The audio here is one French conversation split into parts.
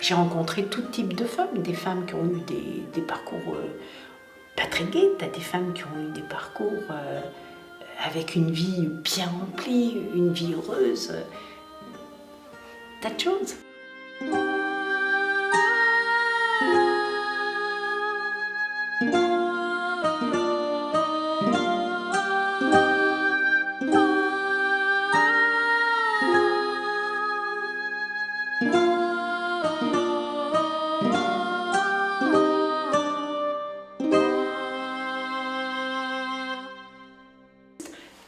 J'ai rencontré tout type de femmes, des femmes qui ont eu des parcours pas très gais, t'as des femmes qui ont eu des parcours avec une vie bien remplie, une vie heureuse, tas de choses.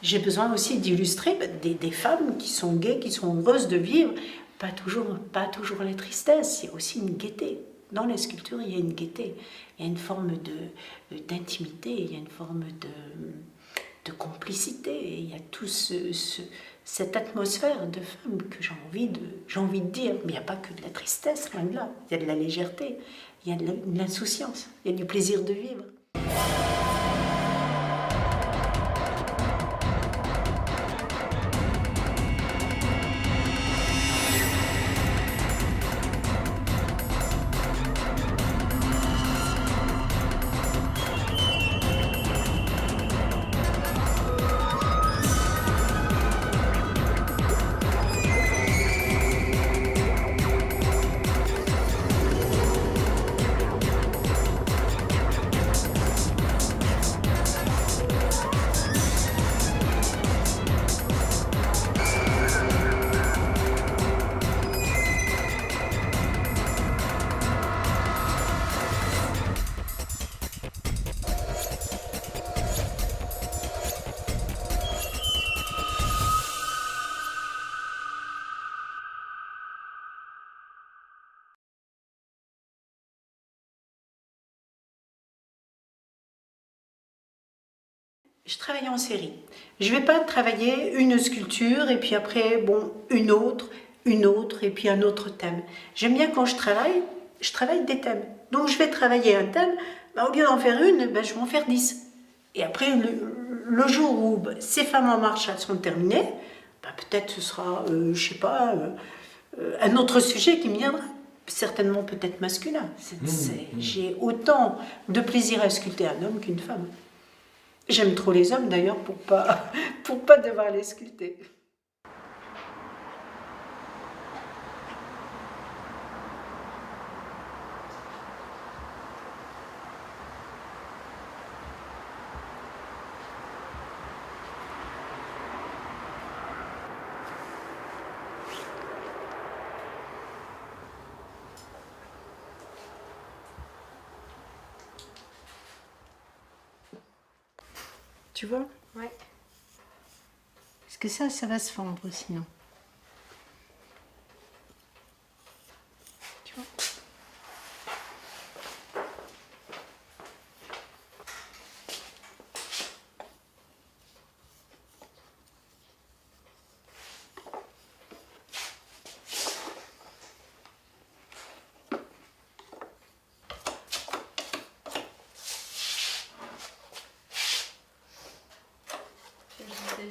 J'ai besoin aussi d'illustrer des femmes qui sont gaies, qui sont heureuses de vivre, pas toujours la tristesse, il y a aussi une gaieté. Dans la sculpture, il y a une gaieté, il y a une forme d'intimité, il y a une forme de complicité, il y a tout cette atmosphère de femme que j'ai envie de dire. Mais il n'y a pas que de la tristesse, loin de là. Il y a de la légèreté, il y a de l'insouciance, il y a du plaisir de vivre. Je travaille en série. Je ne vais pas travailler une sculpture et puis après, bon, une autre et puis un autre thème. J'aime bien quand je travaille des thèmes. Donc je vais travailler un thème, au lieu d'en faire une, je vais en faire 10. Et après, le jour où ces femmes en marche elles seront terminées, peut-être ce sera, je sais pas, un autre sujet qui me viendra. Certainement peut-être masculin. J'ai autant de plaisir à sculpter un homme qu'une femme. J'aime trop les hommes d'ailleurs pour pas devoir les sculpter. Tu vois? Ouais. Parce que ça va se fendre sinon. Tu vois?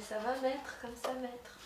Ça va mettre comme ça, maître.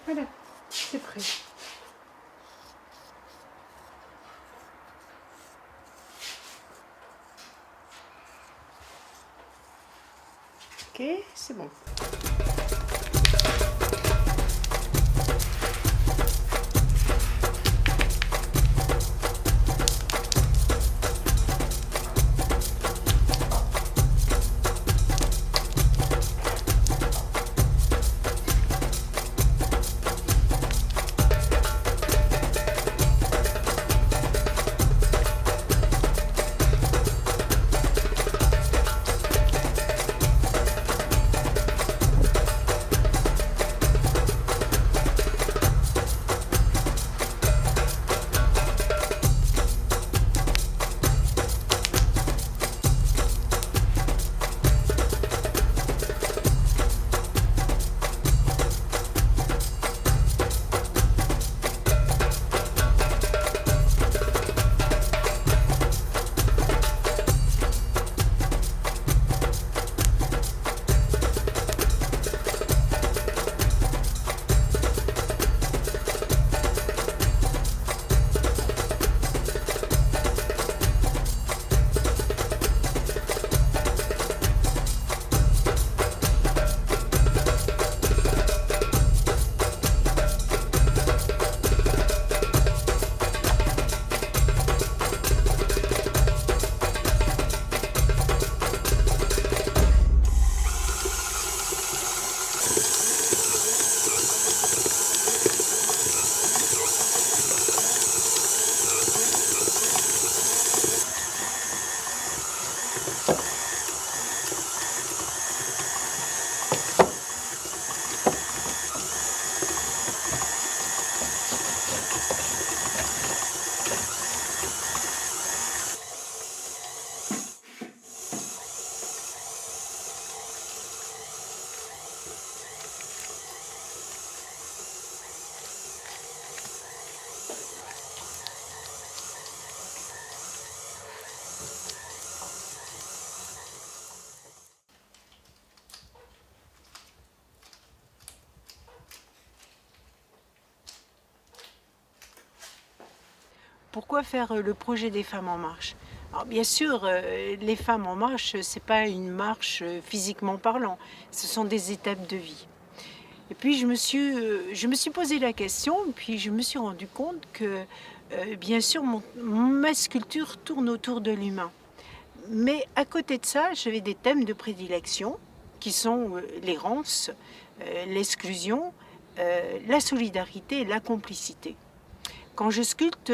Voilà, c'est prêt. Ok, c'est bon. Pourquoi faire le projet des Femmes en Marche? Alors bien sûr, les Femmes en Marche, c'est pas une marche physiquement parlant, ce sont des étapes de vie. Et puis je me suis posé la question, puis je me suis rendu compte que bien sûr ma sculpture tourne autour de l'humain. Mais à côté de ça, j'avais des thèmes de prédilection qui sont l'errance, l'exclusion, la solidarité et la complicité. Quand je sculpte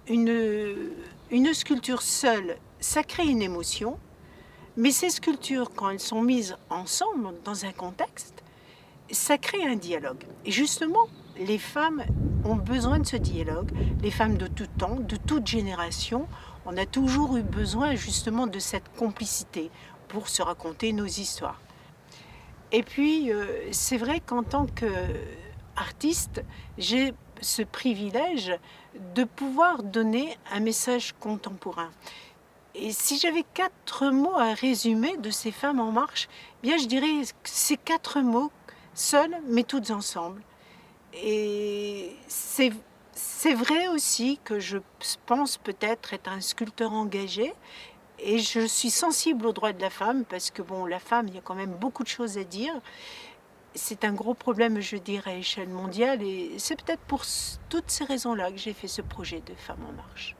une sculpture seule, ça crée une émotion, mais ces sculptures, quand elles sont mises ensemble dans un contexte, ça crée un dialogue. Et justement, les femmes ont besoin de ce dialogue, les femmes de tout temps, de toute génération, on a toujours eu besoin justement de cette complicité pour se raconter nos histoires. Et puis, c'est vrai qu'en tant qu'artiste, j'ai ce privilège de pouvoir donner un message contemporain. Et si j'avais 4 mots à résumer de ces femmes en marche, bien je dirais que ces 4 mots, seules mais toutes ensemble. Et c'est vrai aussi que je pense peut-être être un sculpteur engagé, et je suis sensible aux droits de la femme, parce que bon, la femme, il y a quand même beaucoup de choses à dire. C'est un gros problème, je dirais, à échelle mondiale, et c'est peut-être pour toutes ces raisons-là que j'ai fait ce projet de Femmes en Marche.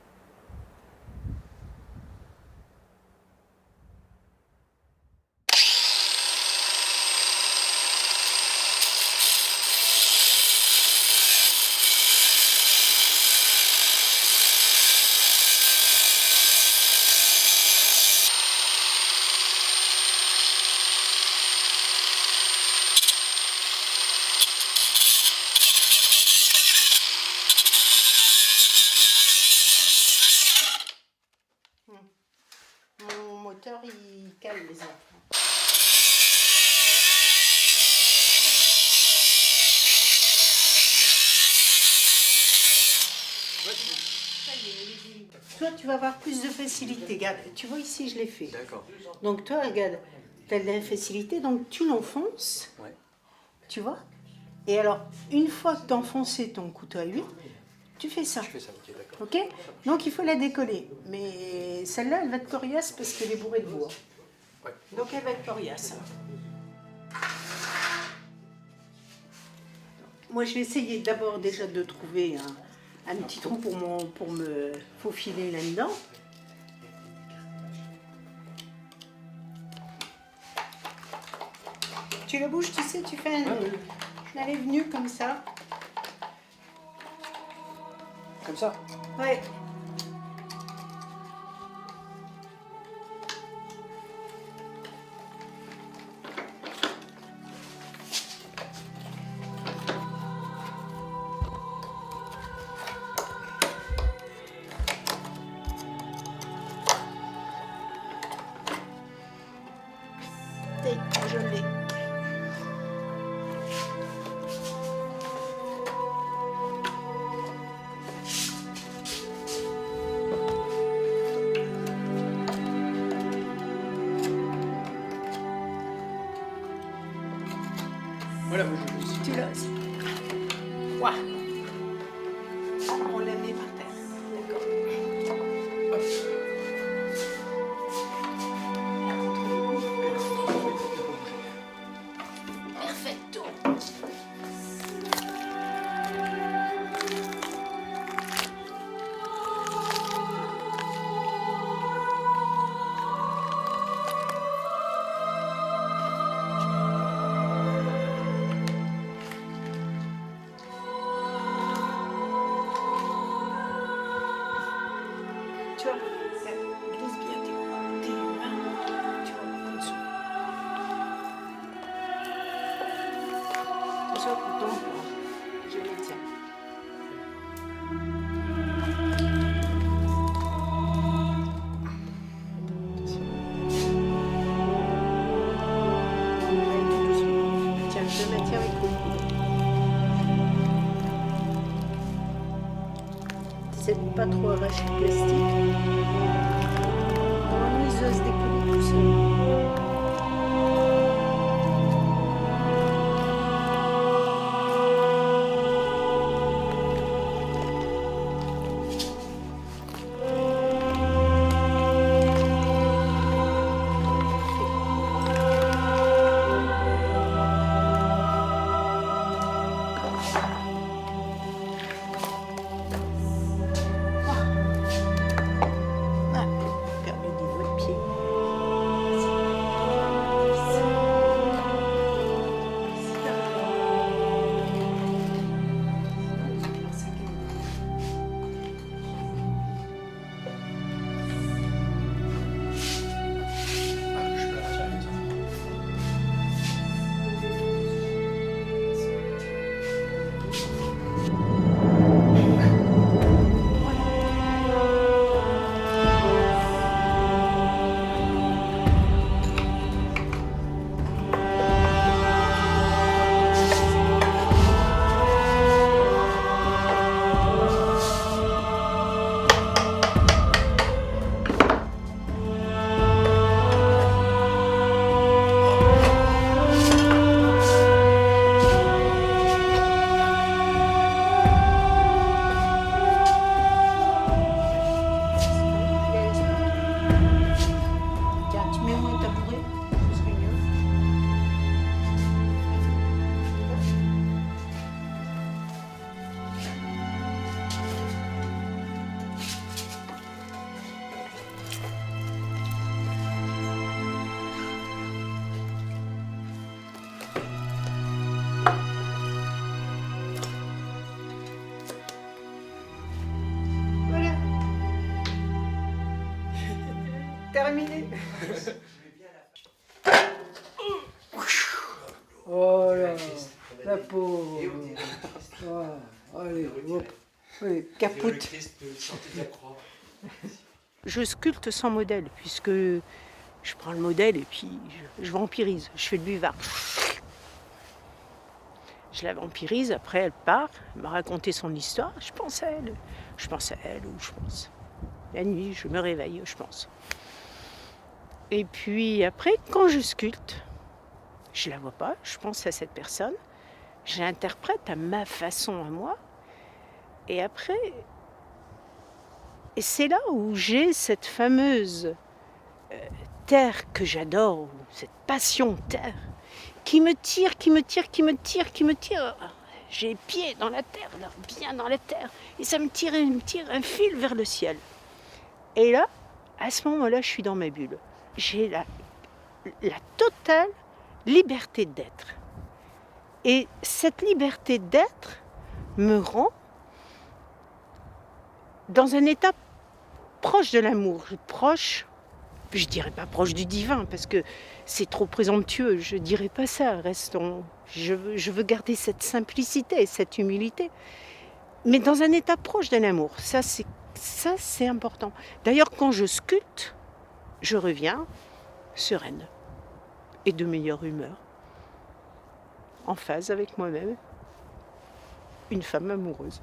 Mon moteur, il cale les enfants. Toi, tu vas avoir plus de facilité. Regarde, tu vois ici, je l'ai fait. D'accord. Donc toi, regarde, tu as de la facilité, donc tu l'enfonces, Ouais. tu vois. Et alors, une fois que tu as enfoncé ton couteau à huile, tu fais ça. Je fais ça, ok, d'accord. Ok? Donc il faut la décoller. Mais celle-là, elle va être coriace parce qu'elle est bourrée de bois. Ouais. Donc elle va être coriace. Moi, je vais essayer d'abord déjà de trouver un petit trou pour me faufiler là-dedans. Tu la bouges, tu sais, tu fais un allée-venue comme ça. Comme ça? Ouais. Et je l'ai. Voilà, moi je le Tu l'as aussi. Ouah. On la met par terre. D'accord. Perfetto. Tu vois, glisse bien tes mains, tu vois, en dessous. Attention, ton je le tiens. Attention. Allez, tout doucement. Tiens, je le maintiens avec le coude. T'essaies de pas trop arracher le plastique. Normalement, ils osent décoller tout seul. Ah, j'ai perdu des doigts de pied. je peux la retirer, ça. Tiens, tu mets où un tabouret? Ce serait mieux. Voilà. Terminé. Oh là, la pauvre. Voilà. Allez, hop. Oui, capote. Je sculpte sans modèle, puisque je prends le modèle et puis je vampirise. Je fais le buvard. Je la vampirise, après elle part, elle m'a raconté son histoire. Je pense à elle. Je pense à elle ou je pense. La nuit, je me réveille, je pense. Et puis après, quand je sculpte, je la vois pas, je pense à cette personne, je l'interprète à ma façon, à moi. Et après, et c'est là où j'ai cette fameuse terre que j'adore, cette passion terre, qui me tire, qui me tire, qui me tire, qui me tire. J'ai les pieds dans la terre, là, bien dans la terre. Et ça me tire un fil vers le ciel. Et là, à ce moment-là, je suis dans ma bulle. J'ai la totale liberté d'être. Et cette liberté d'être me rend dans un état proche de l'amour, proche, je dirais pas proche du divin, parce que c'est trop présomptueux, je dirais pas ça, je veux garder cette simplicité, cette humilité, mais dans un état proche de l'amour, ça c'est important. D'ailleurs, quand je sculpte, je reviens sereine et de meilleure humeur, en phase avec moi-même, une femme amoureuse.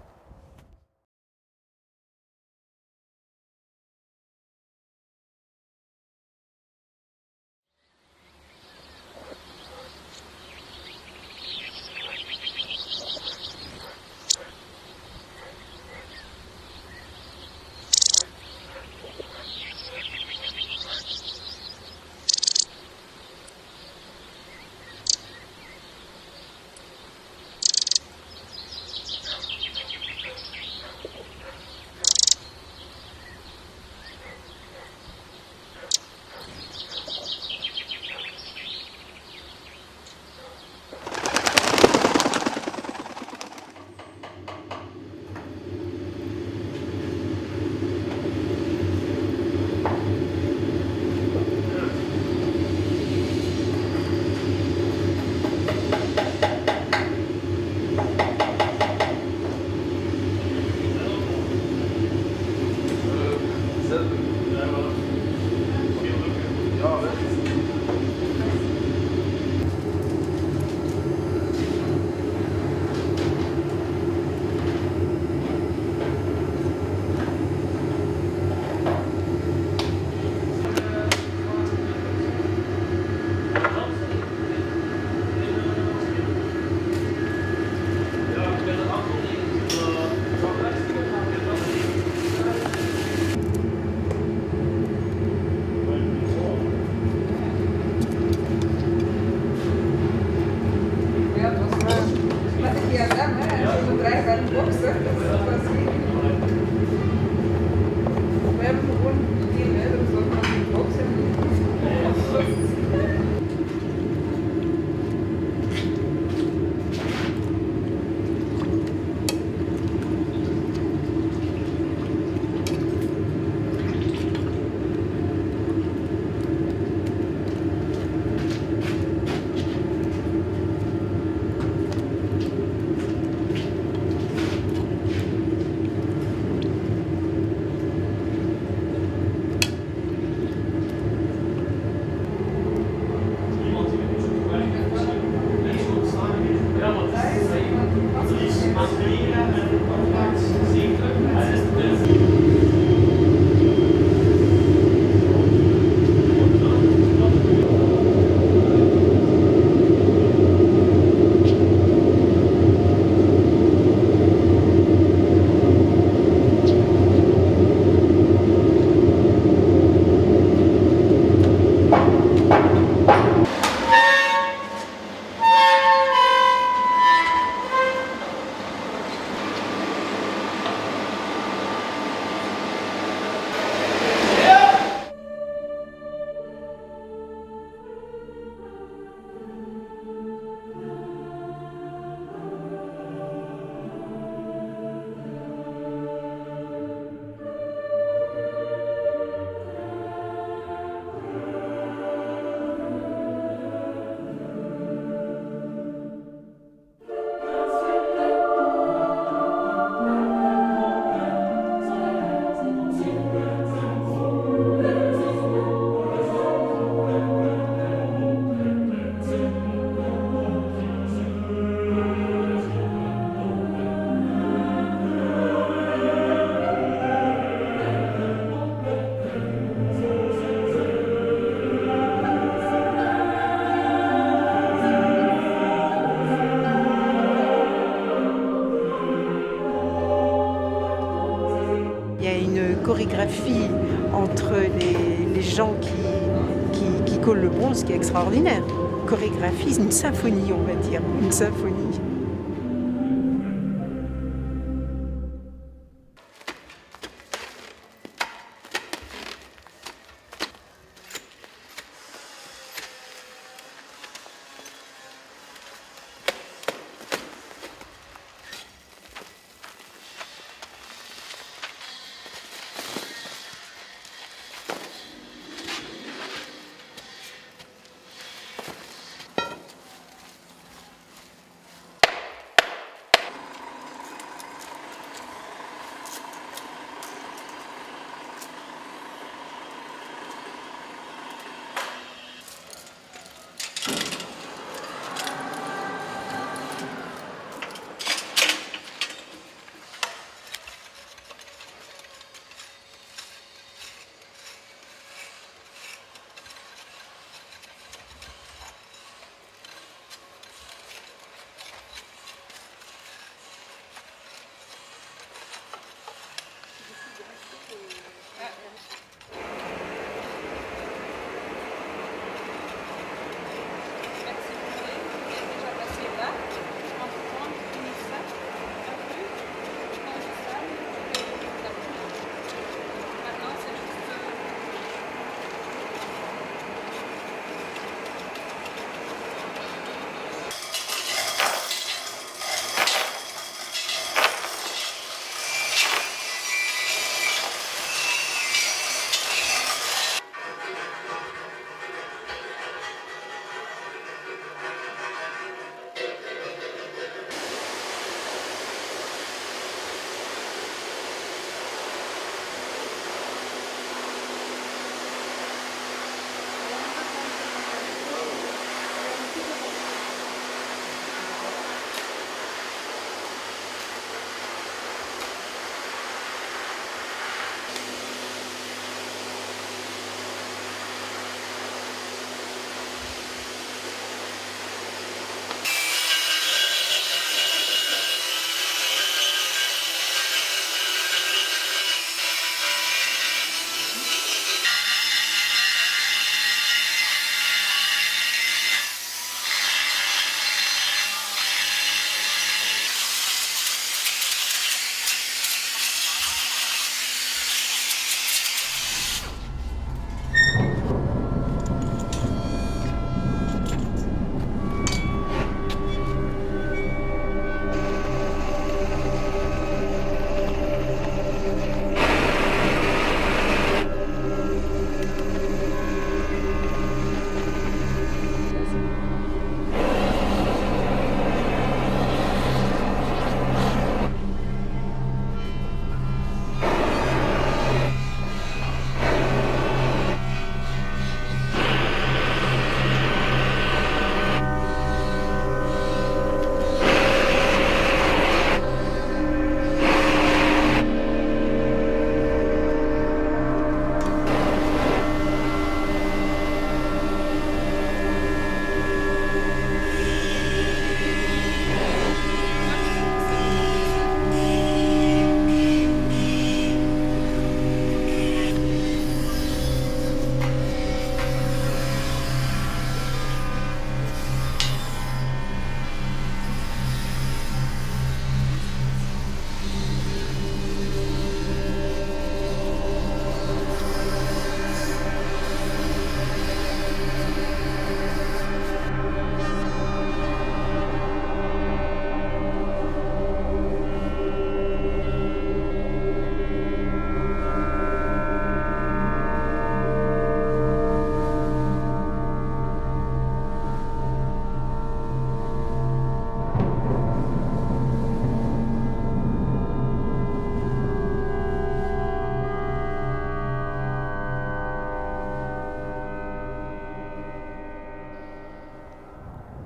Chorégraphie entre les gens qui collent le bronze qui est extraordinaire. Chorégraphie, une symphonie, on va dire, une symphonie.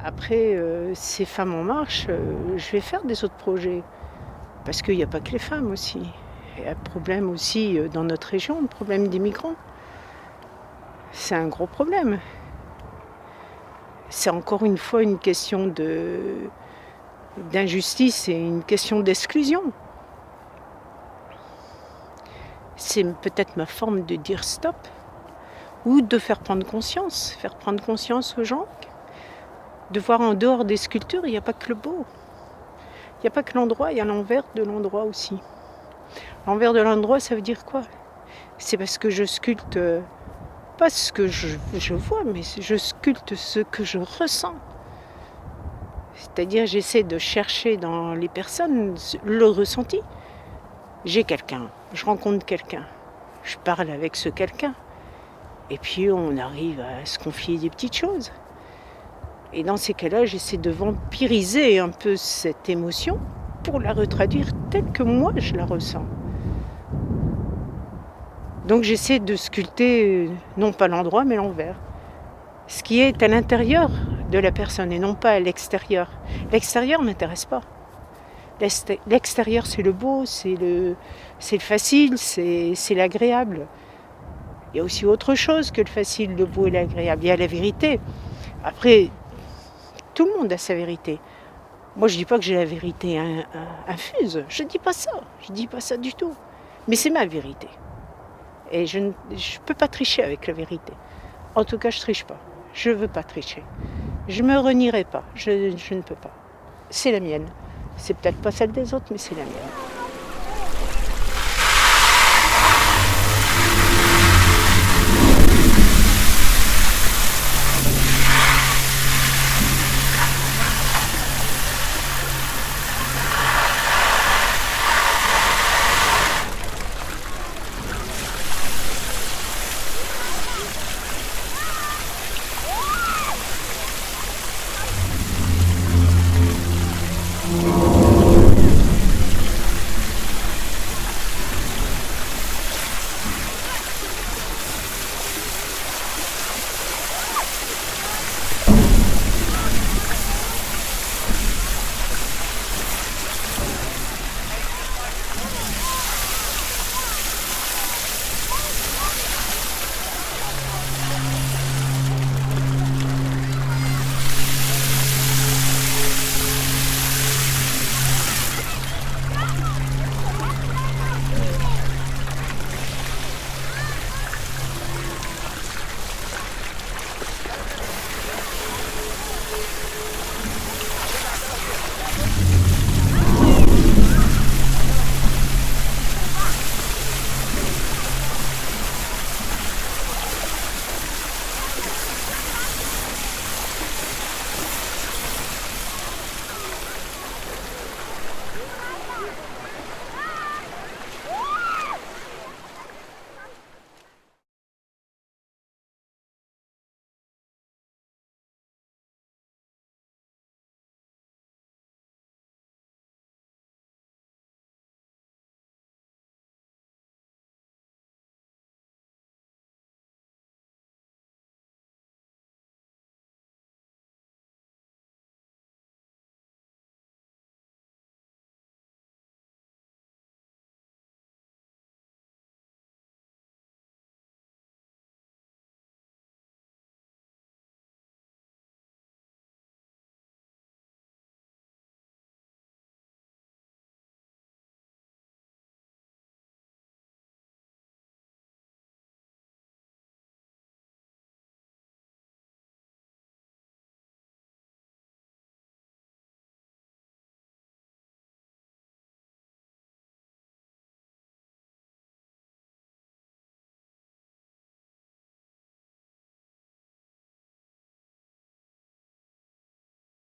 Après, ces femmes en marche, je vais faire des autres projets. Parce qu'il n'y a pas que les femmes aussi. Il y a un problème aussi dans notre région, le problème des migrants. C'est un gros problème. C'est encore une fois une question d'injustice et une question d'exclusion. C'est peut-être ma forme de dire stop ou de faire prendre conscience aux gens, de voir en dehors des sculptures, il n'y a pas que le beau. Il n'y a pas que l'endroit, il y a l'envers de l'endroit aussi. L'envers de l'endroit, ça veut dire quoi? C'est parce que je sculpte pas ce que je vois, mais je sculpte ce que je ressens. C'est-à-dire, j'essaie de chercher dans les personnes le ressenti. J'ai quelqu'un, je rencontre quelqu'un, je parle avec ce quelqu'un, et puis on arrive à se confier des petites choses. Et dans ces cas-là, j'essaie de vampiriser un peu cette émotion pour la retraduire telle que moi je la ressens. Donc j'essaie de sculpter non pas l'endroit mais l'envers. Ce qui est à l'intérieur de la personne et non pas à l'extérieur. L'extérieur ne m'intéresse pas. L'extérieur c'est le beau, c'est le facile, c'est l'agréable. Il y a aussi autre chose que le facile, le beau et l'agréable. Il y a la vérité. Après, tout le monde a sa vérité. Moi je ne dis pas que j'ai la vérité infuse. Je ne dis pas ça. Je ne dis pas ça du tout. Mais c'est ma vérité. Et je ne peux pas tricher avec la vérité. En tout cas, je ne triche pas. Je ne veux pas tricher. Je ne me renierai pas. Je ne peux pas. C'est la mienne. C'est peut-être pas celle des autres, mais c'est la mienne.